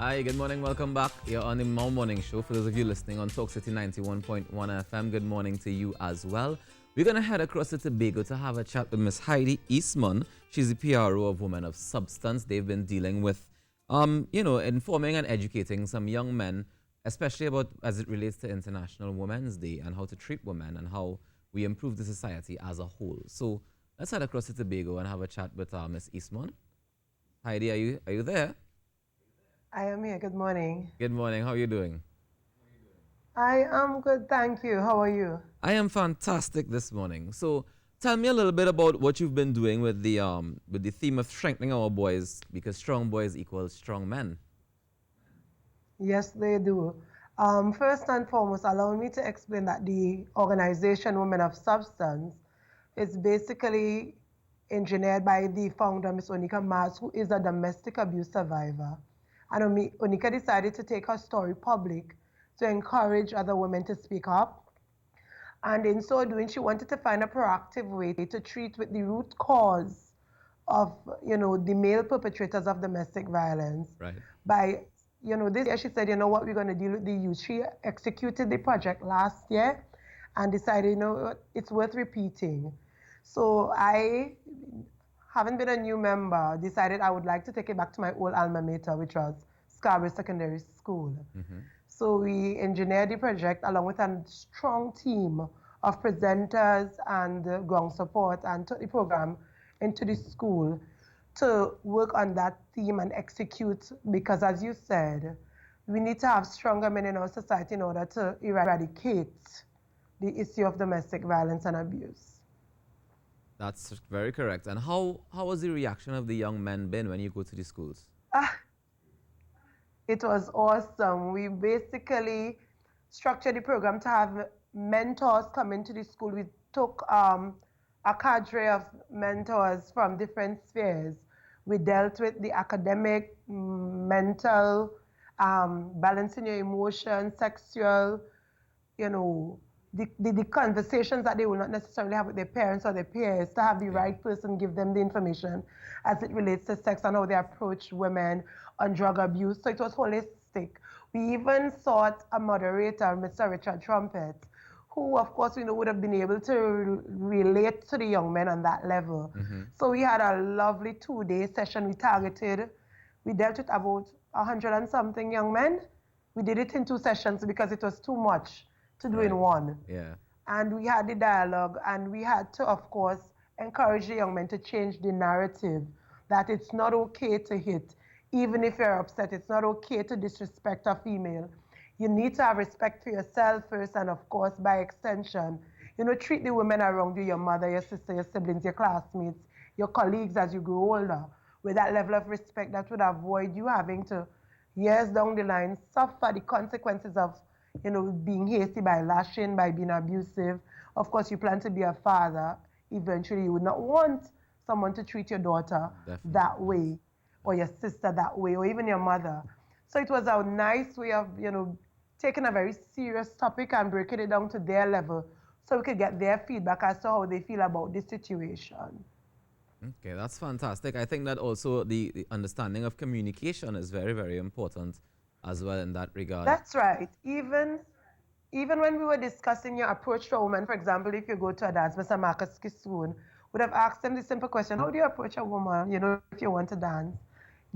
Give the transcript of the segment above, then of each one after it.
Hi, good morning. Welcome back. You're on the Mau Morning Show. For those of you listening on Talk City 91.1 FM, good morning to you as well. We're going to head across to Tobago to have a chat with Miss Heidi Eastman. She's the PRO of Women of Substance. They've been dealing with, informing and educating some young men, especially about as it relates to International Women's Day and how to treat women and how we improve the society as a whole. So let's head across to Tobago and have a chat with Miss Eastman. Heidi, are you there? I am here. Good morning. Good morning. How are you doing? I am good, thank you. How are you? I am fantastic this morning. So tell me a little bit about what you've been doing with the theme of strengthening our boys, because strong boys equals strong men. Yes, they do. First and foremost, allow me to explain that the organization Women of Substance is basically engineered by the founder, Ms. Onika Mars, who is a domestic abuse survivor. And Onika decided to take her story public to encourage other women to speak up. And in so doing, she wanted to find a proactive way to treat with the root cause of, the male perpetrators of domestic violence. Right. By, this year she said, you know what, we're going to deal with the youth. She executed the project last year and decided, it's worth repeating. So I, having been a new member, decided I would like to take it back to my old alma mater, which was Scarborough Secondary School. So we engineered the project along with a strong team of presenters and ground support, and took the program into the school to work on that theme and execute, because as you said, we need to have stronger men in our society in order to eradicate the issue of domestic violence and abuse. That's very correct. And how has the reaction of the young men been when you go to the schools? Ah, it was awesome. We basically structured the program to have mentors come into the school. We took a cadre of mentors from different spheres. We dealt with the academic, mental, balancing your emotions, sexual, the conversations that they will not necessarily have with their parents or their peers, to have the right person give them the information as it relates to sex and how they approach women on drug abuse. So it was holistic. We even sought a moderator, Mr. Richard Trumpet, who, of course, would have been able to relate to the young men on that level. So we had a lovely 2-day session. We dealt with about 100 and something young men. We did it in 2 sessions because it was too much to do in one. Yeah. And we had the dialogue, and we had to, of course, encourage the young men to change the narrative that it's not okay to hit, even if you're upset. It's not okay to disrespect a female. You need to have respect for yourself first, and of course, by extension, treat the women around you, your mother, your sister, your siblings, your classmates, your colleagues as you grow older, with that level of respect that would avoid you having to, years down the line, suffer the consequences of being hasty, by lashing, by being abusive. Of course, you plan to be a father. Eventually, you would not want someone to treat your daughter that way, or your sister that way, or even your mother. So it was a nice way of, taking a very serious topic and breaking it down to their level so we could get their feedback as to how they feel about this situation. Okay, that's fantastic. I think that also the understanding of communication is very, very important as well in that regard. That's right. Even when we were discussing your approach to a woman, for example, if you go to a dance, Mr. Marcus Kisoon would have asked them the simple question, how do you approach a woman, if you want to dance?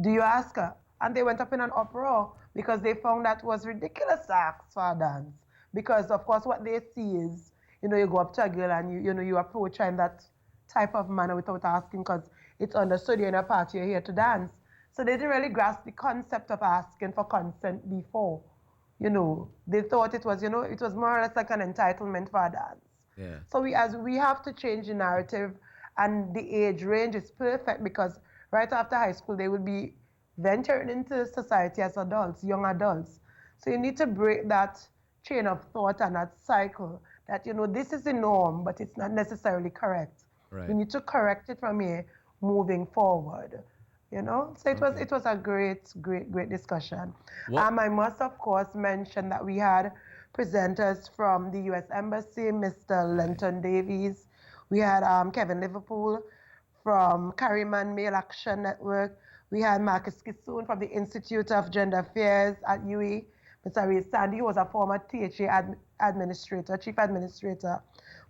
Do you ask her? And they went up in an uproar because they found that was ridiculous to ask for a dance. Because, of course, what they see is, you go up to a girl and you approach her in that type of manner without asking, because it's understood you're in a party, you're here to dance. So they didn't really grasp the concept of asking for consent before. They thought it was, it was more or less like an entitlement for a dance. Yeah. So we have to change the narrative, and the age range is perfect because right after high school they will be venturing into society as adults, young adults. So you need to break that chain of thought and that cycle that this is the norm, but it's not necessarily correct. Right. We need to correct it from here moving forward. So it was a great discussion. I must, of course, mention that we had presenters from the U.S. Embassy, Mr. Lenton Davies. We had Kevin Liverpool from Carryman Male Action Network. We had Marcus Kissoon from the Institute of Gender Affairs at UWI. Mr. Ray Sandy, who was a former THA administrator, chief administrator,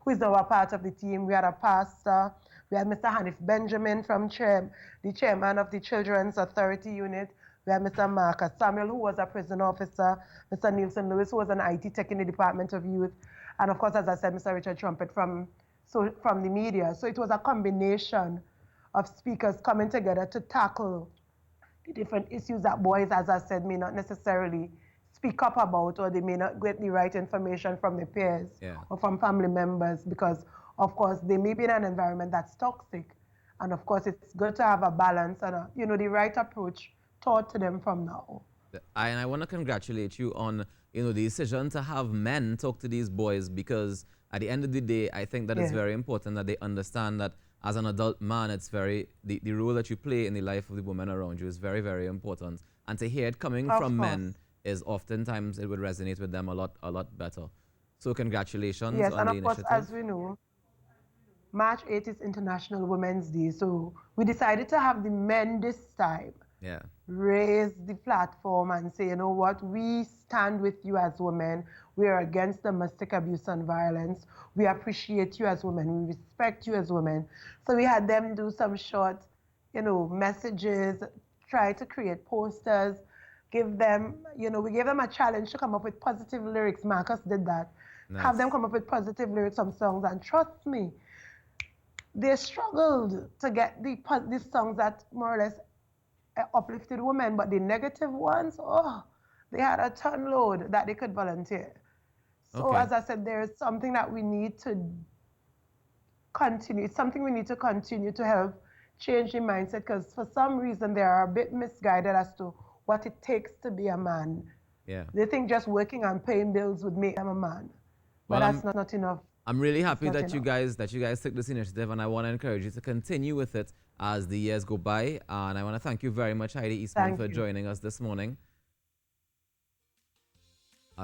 who is now a part of the team. We had a pastor. We had Mr. Hanif Benjamin from the chairman of the Children's Authority Unit. We had Mr. Marcus Samuel, who was a prison officer. Mr. Nielsen Lewis, who was an IT tech in the Department of Youth. And of course, as I said, Mr. Richard Trumpet from the media. So it was a combination of speakers coming together to tackle the different issues that boys, as I said, may not necessarily speak up about, or they may not get the right information from their peers or from family members, because of course they may be in an environment that's toxic. And of course it's good to have a balance and the right approach taught to them from now. And I want to congratulate you on the decision to have men talk to these boys, because at the end of the day, I think that it's very important that they understand that as an adult man, it's the role that you play in the life of the woman around you is very, very important. And to hear it coming from men is oftentimes it would resonate with them a lot better. So congratulations on the initiative. Yes, and of course, as we know, March 8th is International Women's Day. So we decided to have the men this time raise the platform and say, you know what, we stand with you as women. We are against domestic abuse and violence. We appreciate you as women. We respect you as women. So we had them do some short, messages, try to create posters, give them, we gave them a challenge to come up with positive lyrics. Marcus did that. Nice. Have them come up with positive lyrics on songs, and trust me, they struggled to get these songs that more or less uplifted women, but the negative ones, they had a ton load that they could volunteer. So as I said, there is something that we need to continue. It's something we need to continue to help change the mindset, because for some reason they are a bit misguided as to what it takes to be a man. Yeah. They think just working and paying bills would make them a man. But that's not enough. I'm really happy that you guys took this initiative, and I want to encourage you to continue with it as the years go by. And I want to thank you very much, Heidi Eastman, for joining us this morning.